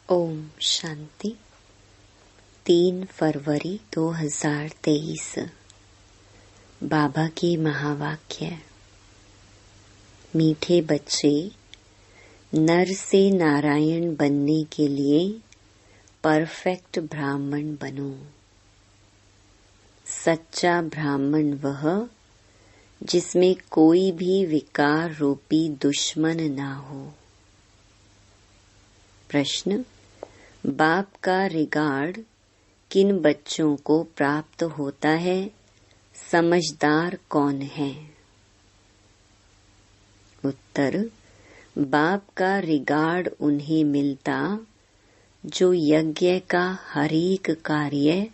ओम शांति। 3 फरवरी 2023। बाबा की महावाक्य। मीठे बच्चे, नर से नारायण बनने के लिए परफेक्ट ब्राह्मण बनो। सच्चा ब्राह्मण वह जिसमें कोई भी विकार रूपी दुश्मन ना हो। प्रश्न: बाप का रिगार्ड किन बच्चों को प्राप्त होता है? समझदार कौन है? उत्तर: बाप का रिगार्ड उन्हें मिलता जो यज्ञ का हर एक कार्य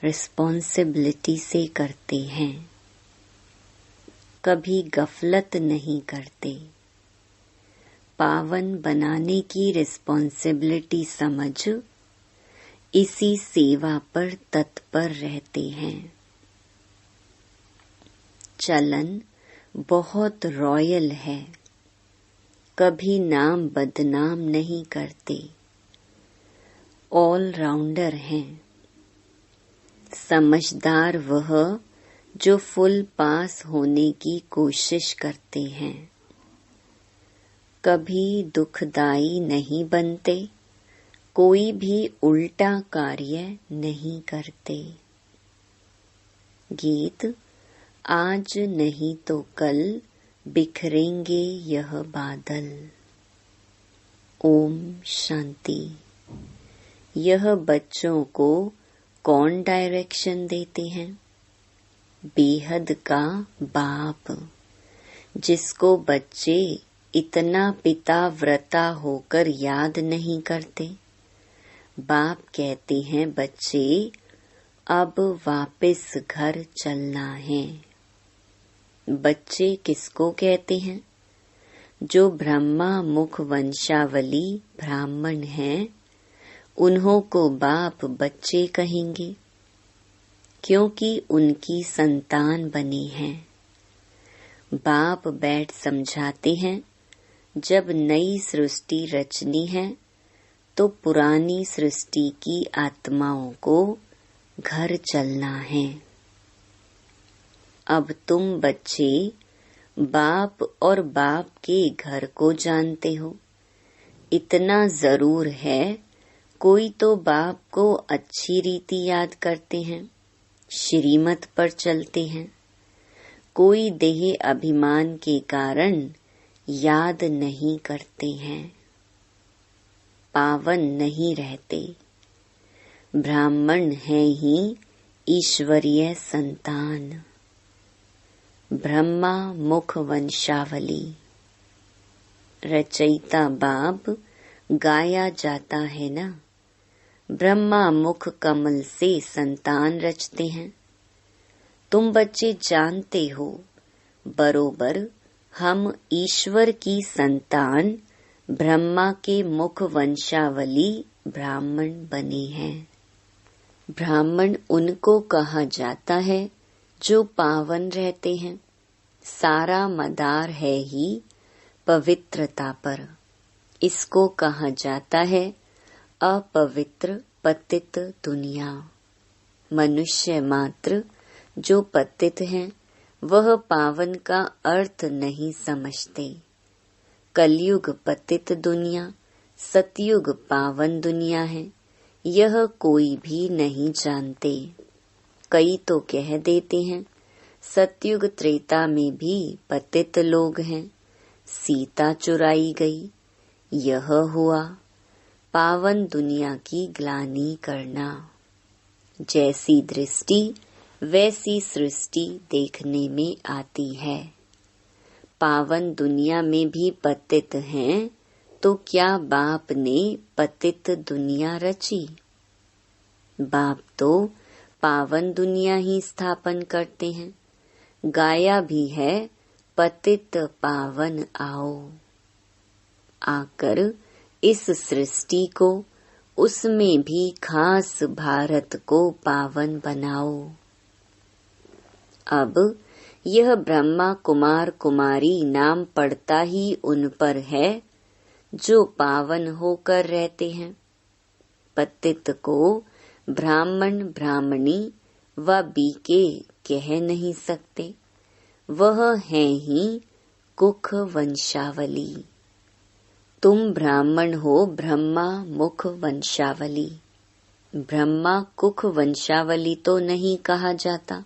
रिस्पॉन्सिबिलिटी से करते हैं, कभी गफलत नहीं करते। पावन बनाने की रिस्पॉन्सिबिलिटी समझ इसी सेवा पर तत्पर रहते हैं। चलन बहुत रॉयल है, कभी नाम बदनाम नहीं करते। ऑल राउंडर हैं। समझदार वह जो फुल पास होने की कोशिश करते हैं, कभी दुखदाई नहीं बनते, कोई भी उल्टा कार्य नहीं करते। गीत: आज नहीं तो कल बिखरेंगे यह बादल। ओम शांति। यह बच्चों को कौन डायरेक्शन देते हैं? बेहद का बाप, जिसको बच्चे इतना पिताव्रता होकर याद नहीं करते। बाप कहते हैं, बच्चे अब वापस घर चलना है। बच्चे किसको कहते हैं? जो ब्रह्मा मुख वंशावली ब्राह्मण हैं, उन्हों को बाप बच्चे कहेंगे, क्योंकि उनकी संतान बनी है। बाप बैठ समझाते हैं, जब नई सृष्टि रचनी है तो पुरानी सृष्टि की आत्माओं को घर चलना है। अब तुम बच्चे बाप और बाप के घर को जानते हो। इतना जरूर है, कोई तो बाप को अच्छी रीति याद करते हैं, श्रीमत पर चलते हैं। कोई देह अभिमान के कारण याद नहीं करते हैं, पावन नहीं रहते। ब्राह्मण है ही ईश्वरीय संतान। ब्रह्मा मुख वंशावली। रचयिता बाप गाया जाता है ना। ब्रह्मा मुख कमल से संतान रचते हैं। तुम बच्चे जानते हो, बरोबर हम ईश्वर की संतान ब्रह्मा के मुख वंशावली ब्राह्मण बने हैं। ब्राह्मण उनको कहा जाता है जो पावन रहते हैं। सारा मदार है ही पवित्रता पर। इसको कहा जाता है अपवित्र पतित दुनिया। मनुष्य मात्र जो पतित हैं, वह पावन का अर्थ नहीं समझते। कलयुग पतित दुनिया, सतयुग पावन दुनिया है, यह कोई भी नहीं जानते। कई तो कह देते हैं, सतयुग त्रेता में भी पतित लोग हैं, सीता चुराई गई, यह हुआ। पावन दुनिया की ग्लानि करना। जैसी दृष्टि वैसी सृष्टि देखने में आती है। पावन दुनिया में भी पतित हैं, तो क्या बाप ने पतित दुनिया रची? बाप तो पावन दुनिया ही स्थापन करते हैं। गाया भी है, पतित पावन आओ। आकर इस सृष्टि को, उसमें भी खास भारत को पावन बनाओ। अब यह ब्रह्मा कुमार कुमारी नाम पड़ता ही उन पर है जो पावन होकर रहते हैं। पतित को ब्राह्मण ब्राह्मणी व बीके कह नहीं सकते। वह है ही कुख वंशावली। तुम ब्राह्मण हो ब्रह्मा मुख वंशावली। ब्रह्मा कुख वंशावली तो नहीं कहा जाता,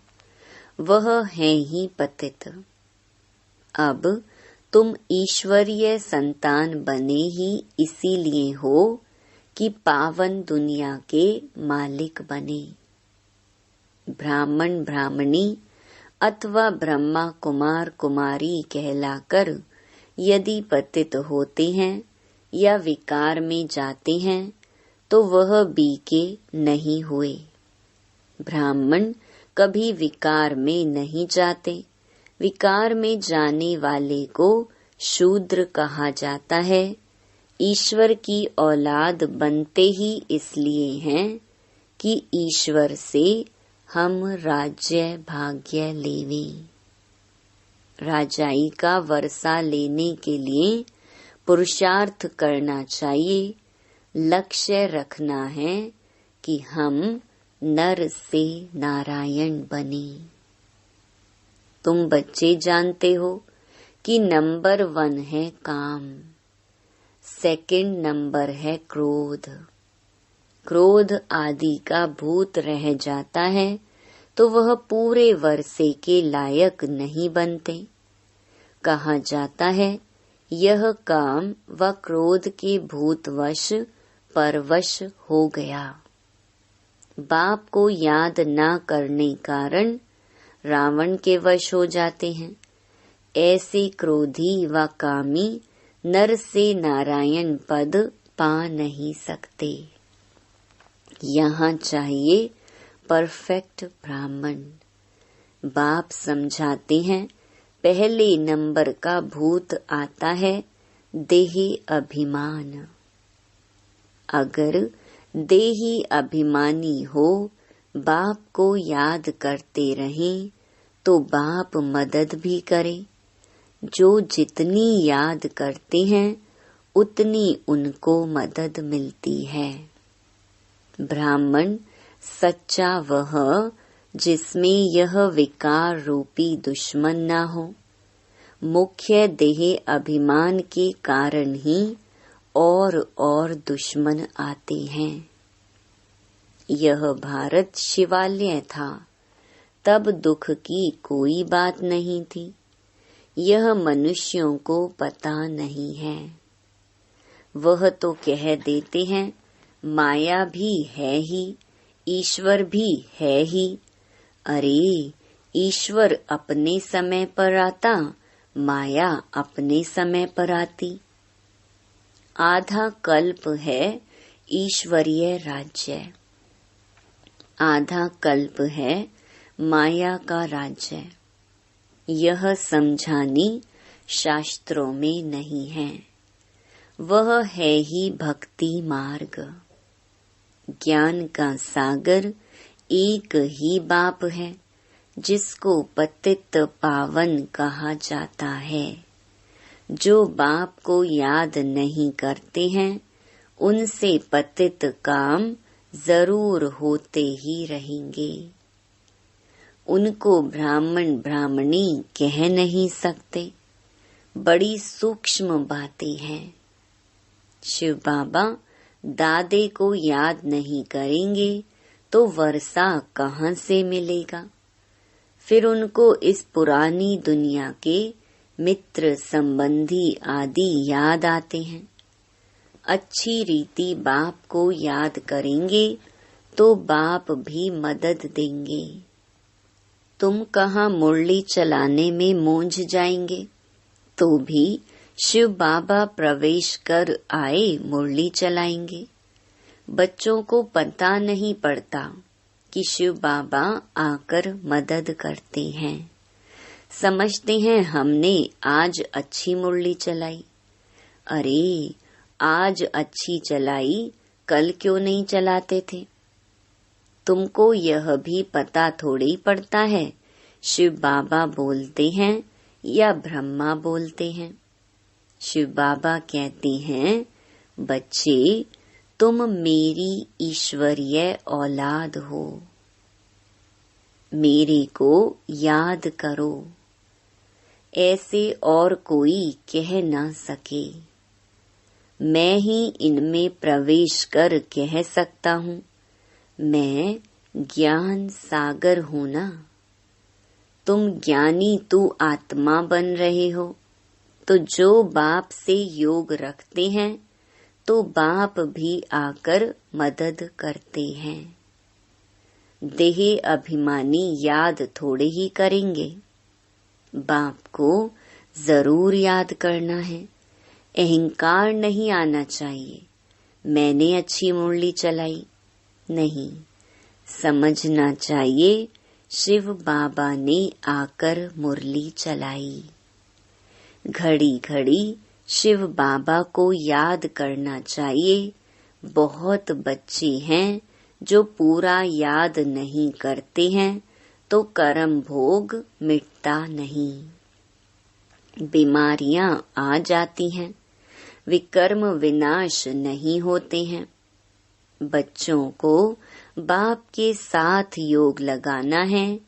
वह है ही पतित। अब तुम ईश्वरीय संतान बने ही इसीलिए हो कि पावन दुनिया के मालिक बने। ब्राह्मण ब्राह्मणी अथवा ब्रह्मा कुमार कुमारी कहलाकर यदि पतित होते हैं या विकार में जाते हैं तो वह बीके नहीं हुए। ब्राह्मण कभी विकार में नहीं जाते। विकार में जाने वाले को शूद्र कहा जाता है। ईश्वर की औलाद बनते ही इसलिए हैं कि ईश्वर से हम राज्य भाग्य लेवें। राजाई का वर्षा लेने के लिए पुरुषार्थ करना चाहिए। लक्ष्य रखना है कि हम नर से नारायण बने। तुम बच्चे जानते हो कि नंबर 1 है काम, सेकंड नंबर है क्रोध। क्रोध आदि का भूत रह जाता है तो वह पूरे वर्षे के लायक नहीं बनते। कहा जाता है यह काम व क्रोध के भूतवश परवश हो गया। बाप को याद न करने कारण रावण के वश हो जाते हैं। ऐसे क्रोधी व कामी नर से नारायण पद पा नहीं सकते। यहाँ चाहिए परफेक्ट ब्राह्मण। बाप समझाते हैं पहले नंबर का भूत आता है देही अभिमान। अगर देही अभिमानी हो बाप को याद करते रहें तो बाप मदद भी करे। जो जितनी याद करते हैं उतनी उनको मदद मिलती है। ब्राह्मण सच्चा वह जिसमें यह विकार रूपी दुश्मन न हो। मुख्य देह अभिमान के कारण ही और दुश्मन आते हैं। यह भारत शिवालय था, तब दुख की कोई बात नहीं थी। यह मनुष्यों को पता नहीं है। वह तो कह देते हैं माया भी है ही, ईश्वर भी है ही। अरे ईश्वर अपने समय पर आता, माया अपने समय पर आती। आधा कल्प है ईश्वरीय राज्य, आधा कल्प है माया का राज्य। यह समझानी शास्त्रों में नहीं है। वह है ही भक्ति मार्ग। ज्ञान का सागर एक ही बाप है जिसको पतित पावन कहा जाता है। जो बाप को याद नहीं करते हैं उनसे पतित काम जरूर होते ही रहेंगे। उनको ब्राह्मण ब्राह्मणी कह नहीं सकते। बड़ी सूक्ष्म बातें हैं। शिव बाबा दादे को याद नहीं करेंगे तो वर्षा कहाँ से मिलेगा। फिर उनको इस पुरानी दुनिया के मित्र संबंधी आदि याद आते हैं। अच्छी रीति बाप को याद करेंगे तो बाप भी मदद देंगे। तुम कहाँ मुरली चलाने में मूंझ जाएंगे तो भी शिव बाबा प्रवेश कर आए मुरली चलाएंगे। बच्चों को पता नहीं पड़ता कि शिव बाबा आकर मदद करते हैं। समझते हैं हमने आज अच्छी मुरली चलाई। अरे आज अच्छी चलाई, कल क्यों नहीं चलाते थे। तुमको यह भी पता थोड़ी पड़ता है शिव बाबा बोलते हैं या ब्रह्मा बोलते हैं। शिव बाबा कहते हैं बच्चे तुम मेरी ईश्वरीय औलाद हो। मेरे को याद करो, ऐसे और कोई कह न सके। मैं ही इनमें प्रवेश कर कह सकता हूँ, मैं ज्ञान सागर हूँ ना। तुम ज्ञानी तू आत्मा बन रहे हो, तो जो बाप से योग रखते हैं तो बाप भी आकर मदद करते हैं। देह अभिमानी याद थोड़े ही करेंगे, बाप को जरूर याद करना है। अहंकार नहीं आना चाहिए, मैंने अच्छी मुरली चलाई, नहीं। समझना चाहिए शिव बाबा ने आकर मुरली चलाई। घड़ी घड़ी शिव बाबा को याद करना चाहिए। बहुत बच्चे हैं जो पूरा याद नहीं करते हैं तो कर्म भोग मिटता नहीं, बीमारियां आ जाती हैं, विकर्म विनाश नहीं होते हैं। बच्चों को बाप के साथ योग लगाना है।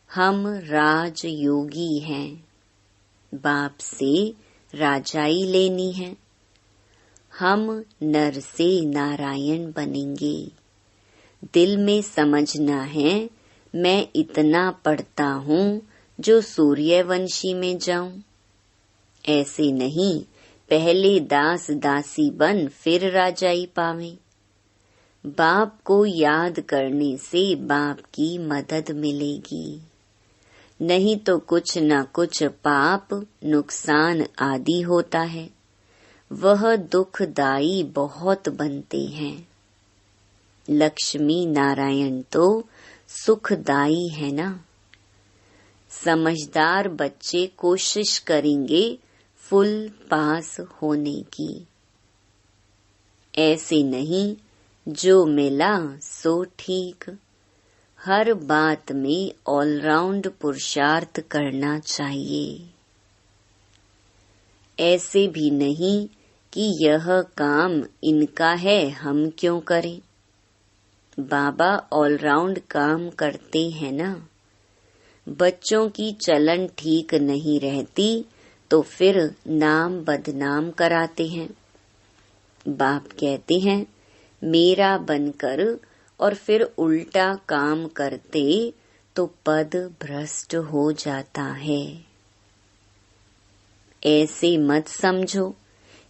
हम राज योगी हैं, बाप से राजाई लेनी है। हम नर से नारायण बनेंगे। दिल में समझना है मैं इतना पढ़ता हूँ जो सूर्यवंशी में जाऊं। ऐसे नहीं पहले दास दासी बन फिर राजाई पावे। बाप को याद करने से बाप की मदद मिलेगी, नहीं तो कुछ न कुछ पाप नुकसान आदि होता है, वह दुखदाई बहुत बनते हैं। लक्ष्मी नारायण तो सुखदाई है ना। समझदार बच्चे कोशिश करेंगे फुल पास होने की। ऐसे नहीं जो मिला सो ठीक, हर बात में ऑलराउंड पुरुषार्थ करना चाहिए। ऐसे भी नहीं कि यह काम इनका है हम क्यों करें। बाबा ऑलराउंड काम करते हैं ना। बच्चों की चलन ठीक नहीं रहती तो फिर नाम बदनाम कराते हैं। बाप कहते हैं मेरा बनकर और फिर उल्टा काम करते तो पद भ्रष्ट हो जाता है। ऐसे मत समझो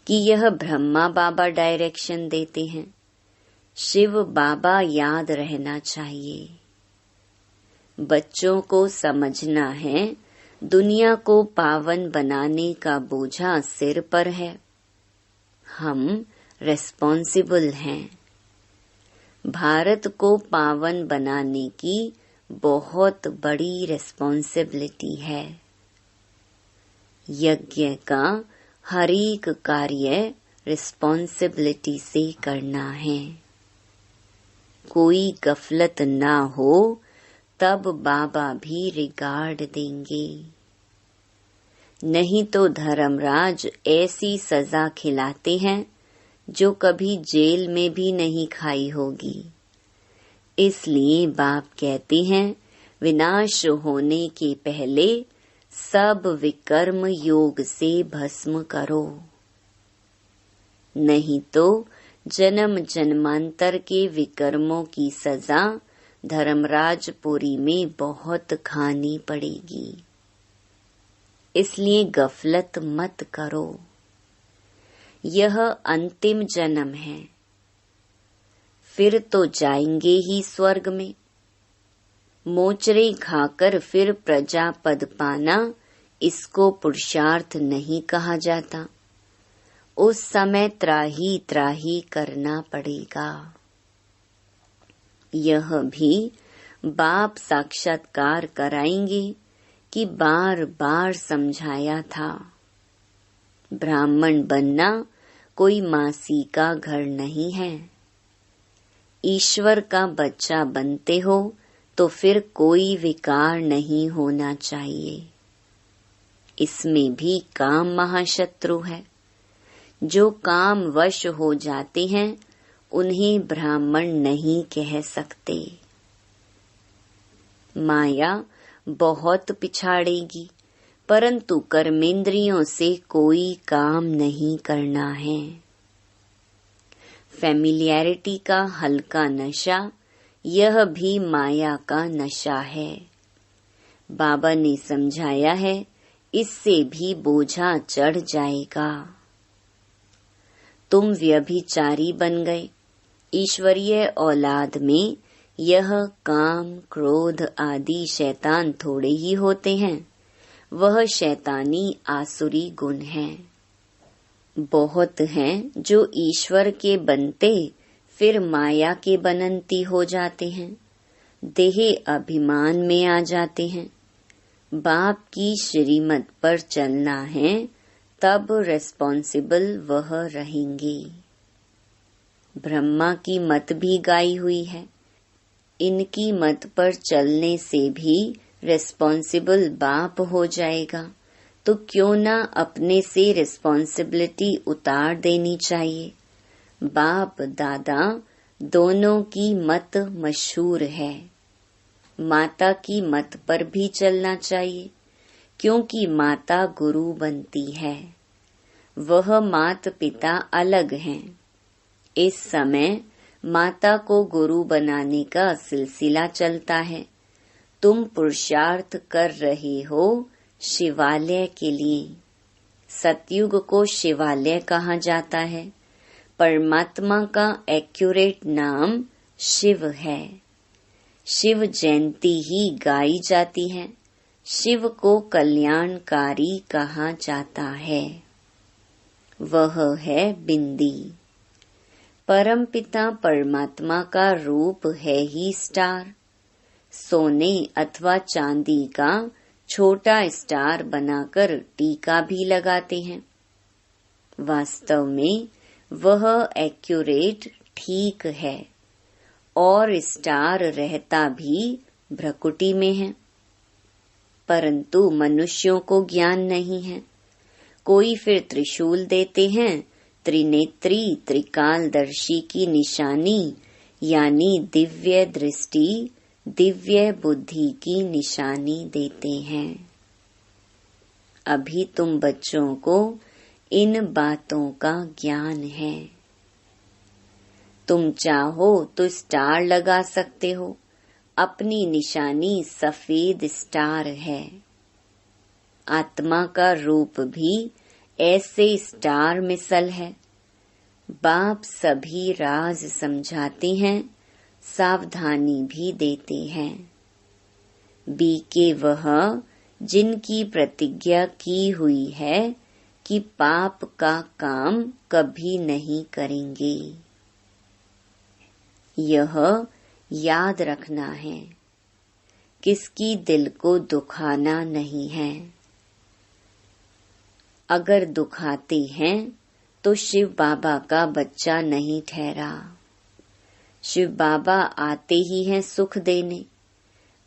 कि यह ब्रह्मा बाबा डायरेक्शन देते हैं। शिव बाबा याद रहना चाहिए। बच्चों को समझना है दुनिया को पावन बनाने का बोझा सिर पर है। हम रिस्पॉन्सिबल हैं। भारत को पावन बनाने की बहुत बड़ी रिस्पॉन्सिबिलिटी है। यज्ञ का हर एक कार्य रिस्पॉन्सिबिलिटी से करना है। कोई गफलत ना हो तब बाबा भी रिगार्ड देंगे। नहीं तो धर्मराज ऐसी सजा खिलाते हैं जो कभी जेल में भी नहीं खाई होगी। इसलिए बाप कहते हैं विनाश होने के पहले सब विकर्म योग से भस्म करो, नहीं तो जन्म जन्मांतर के विकर्मों की सजा धर्मराजपुरी में बहुत खानी पड़ेगी। इसलिए गफलत मत करो। यह अंतिम जन्म है, फिर तो जाएंगे ही स्वर्ग में। मोचरे खाकर फिर प्रजा पद पाना, इसको पुरुषार्थ नहीं कहा जाता। उस समय त्राही त्राही करना पड़ेगा। यह भी बाप साक्षात्कार कराएंगे कि बार बार समझाया था। ब्राह्मण बनना कोई मासी का घर नहीं है। ईश्वर का बच्चा बनते हो तो फिर कोई विकार नहीं होना चाहिए। इसमें भी काम महाशत्रु है। जो काम वश हो जाते हैं उन्हें ब्राह्मण नहीं कह सकते। माया बहुत पिछाड़ेगी, परंतु कर्मेंद्रियों से कोई काम नहीं करना है। फैमिलियरिटी का हल्का नशा, यह भी माया का नशा है। बाबा ने समझाया है, इससे भी बोझा चढ़ जाएगा। तुम व्यभिचारी बन गए। ईश्वरीय औलाद में यह काम, क्रोध आदि शैतान थोड़े ही होते हैं। वह शैतानी आसुरी गुण है। बहुत हैं जो ईश्वर के बनते फिर माया के बनंती हो जाते हैं, देह अभिमान में आ जाते हैं। बाप की श्रीमत पर चलना है, तब रेस्पॉन्सिबल वह रहेंगे। ब्रह्मा की मत भी गाई हुई है। इनकी मत पर चलने से भी रेस्पॉन्सिबल बाप हो जाएगा, तो क्यों ना अपने से रिस्पॉन्सिबिलिटी उतार देनी चाहिए। बाप दादा दोनों की मत मशहूर है। माता की मत पर भी चलना चाहिए, क्योंकि माता गुरु बनती है। वह मात पिता अलग हैं। इस समय माता को गुरु बनाने का सिलसिला चलता है। तुम पुरुषार्थ कर रहे हो शिवालय के लिए। सतयुग को शिवालय कहा जाता है। परमात्मा का एक्यूरेट नाम शिव है। शिव जयंती ही गाई जाती है। शिव को कल्याणकारी कहा जाता है। वह है बिंदी। परमपिता परमात्मा का रूप है ही स्टार। सोने अथवा चांदी का छोटा स्टार बनाकर टीका भी लगाते हैं। वास्तव में वह एक्यूरेट ठीक है, और स्टार रहता भी भ्रकुटी में है। परंतु मनुष्यों को ज्ञान नहीं है। कोई फिर त्रिशूल देते हैं, त्रिनेत्री त्रिकालदर्शी की निशानी यानी दिव्य दृष्टि, दिव्य बुद्धि की निशानी देते हैं। अभी तुम बच्चों को इन बातों का ज्ञान है। तुम चाहो तो स्टार लगा सकते हो। अपनी निशानी सफेद स्टार है। आत्मा का रूप भी ऐसे स्टार मिसल है। बाप सभी राज समझाते हैं, सावधानी भी देते हैं। बीके वह जिनकी प्रतिज्ञा की हुई है कि पाप का काम कभी नहीं करेंगे। यह याद रखना है, किसकी दिल को दुखाना नहीं है। अगर दुखाते हैं तो शिव बाबा का बच्चा नहीं ठहरा। शिव बाबा आते ही हैं सुख देने।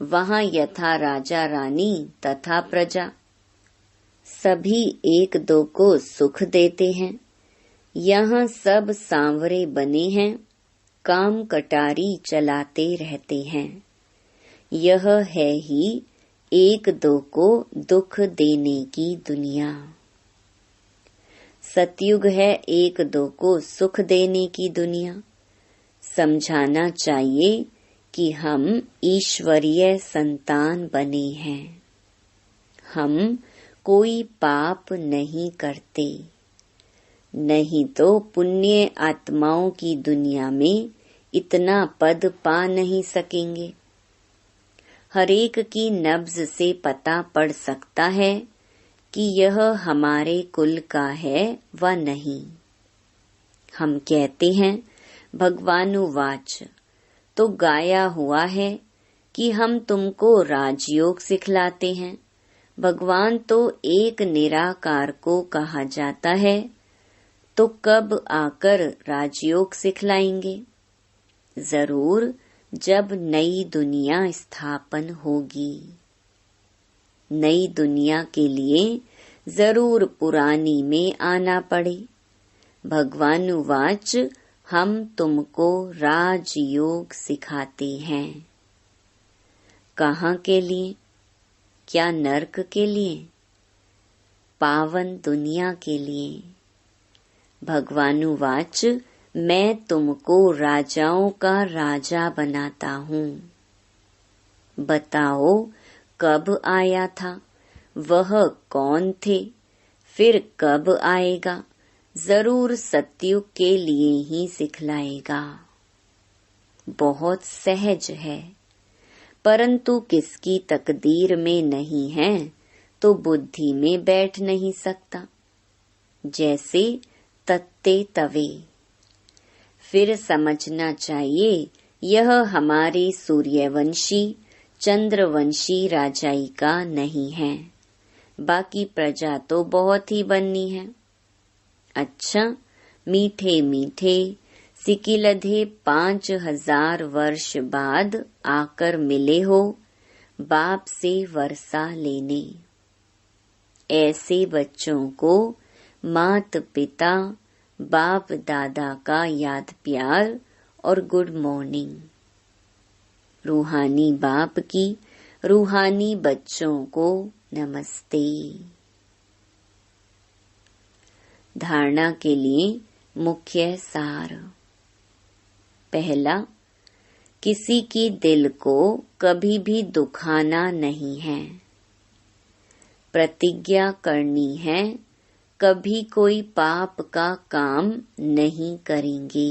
वहाँ यथा राजा रानी तथा प्रजा, सभी एक दो को सुख देते हैं। यहाँ सब सांवरे बने हैं, काम कटारी चलाते रहते हैं। यह है ही एक दो को दुख देने की दुनिया। सतयुग है एक दो को सुख देने की दुनिया। समझाना चाहिए कि हम ईश्वरीय संतान बने हैं। हम कोई पाप नहीं करते, नहीं तो पुण्य आत्माओं की दुनिया में इतना पद पा नहीं सकेंगे। हरेक की नब्ज से पता पड़ सकता है कि यह हमारे कुल का है व नहीं। हम कहते हैं भगवानुवाच, तो गाया हुआ है कि हम तुमको राजयोग सिखलाते हैं। भगवान तो एक निराकार को कहा जाता है, तो कब आकर राजयोग सिखलाएंगे? जरूर जब नई दुनिया स्थापन होगी। नई दुनिया के लिए जरूर पुरानी में आना पड़े। भगवानुवाच, हम तुमको राजयोग सिखाते हैं। कहाँ के लिए? क्या नरक के लिए? पावन दुनिया के लिए। भगवानुवाच, मैं तुमको राजाओं का राजा बनाता हूँ। बताओ कब आया था, वह कौन थे, फिर कब आएगा? जरूर सतयुग के लिए ही सिखलाएगा। बहुत सहज है, परंतु किसकी तकदीर में नहीं है तो बुद्धि में बैठ नहीं सकता। जैसे तत्ते तवे। फिर समझना चाहिए यह हमारे सूर्यवंशी चंद्रवंशी राजाई का नहीं है, बाकी प्रजा तो बहुत ही बननी है। अच्छा, मीठे मीठे सिकिलधे 5000 वर्ष बाद आकर मिले हो बाप से वर्षा लेने। ऐसे बच्चों को मात पिता बाप दादा का याद प्यार और गुड मॉर्निंग। रूहानी बाप की रूहानी बच्चों को नमस्ते। धारणा के लिए मुख्य सार। पहला, किसी की दिल को कभी भी दुखाना नहीं है। प्रतिज्ञा करनी है, कभी कोई पाप का काम नहीं करेंगे,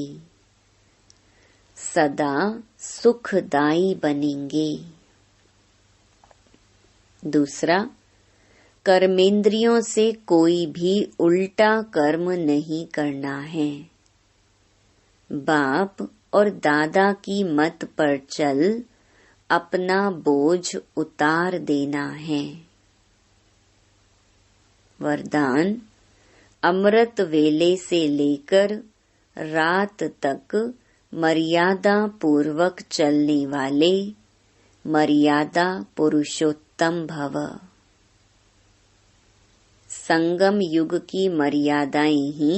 सदा सुखदायी बनेंगे। दूसरा, कर्मेंद्रियों से कोई भी उल्टा कर्म नहीं करना है। बाप और दादा की मत पर चल अपना बोझ उतार देना है। वरदान, अमृत वेले से लेकर रात तक मर्यादा पूर्वक चलने वाले मर्यादा पुरुषोत्तम भव। संगम युग की मर्यादाएं ही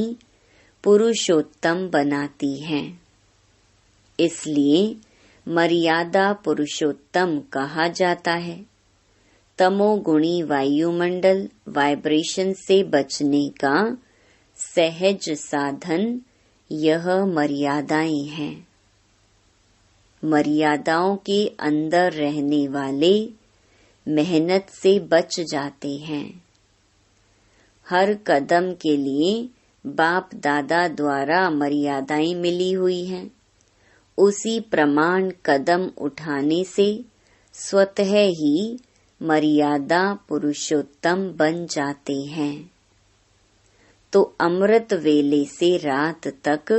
पुरुषोत्तम बनाती हैं। इसलिए मर्यादा पुरुषोत्तम कहा जाता है। तमोगुणी वायुमंडल वाइब्रेशन से बचने का सहज साधन यह मर्यादाएं हैं। मर्यादाओं के अंदर रहने वाले मेहनत से बच जाते हैं। हर कदम के लिए बाप दादा द्वारा मर्यादाएं मिली हुई हैं। उसी प्रमाण कदम उठाने से स्वतः ही मर्यादा पुरुषोत्तम बन जाते हैं। तो अमृत वेले से रात तक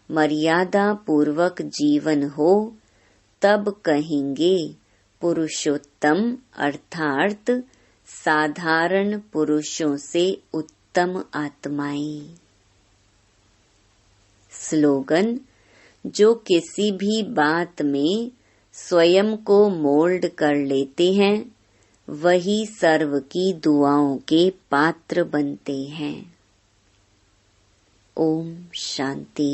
मर्यादा पूर्वक जीवन हो, तब कहेंगे पुरुषोत्तम अर्थात साधारण पुरुषों से उत्तम आत्माएं। स्लोगन, जो किसी भी बात में स्वयं को मोल्ड कर लेते हैं वही सर्व की दुआओं के पात्र बनते हैं। ओम शांति।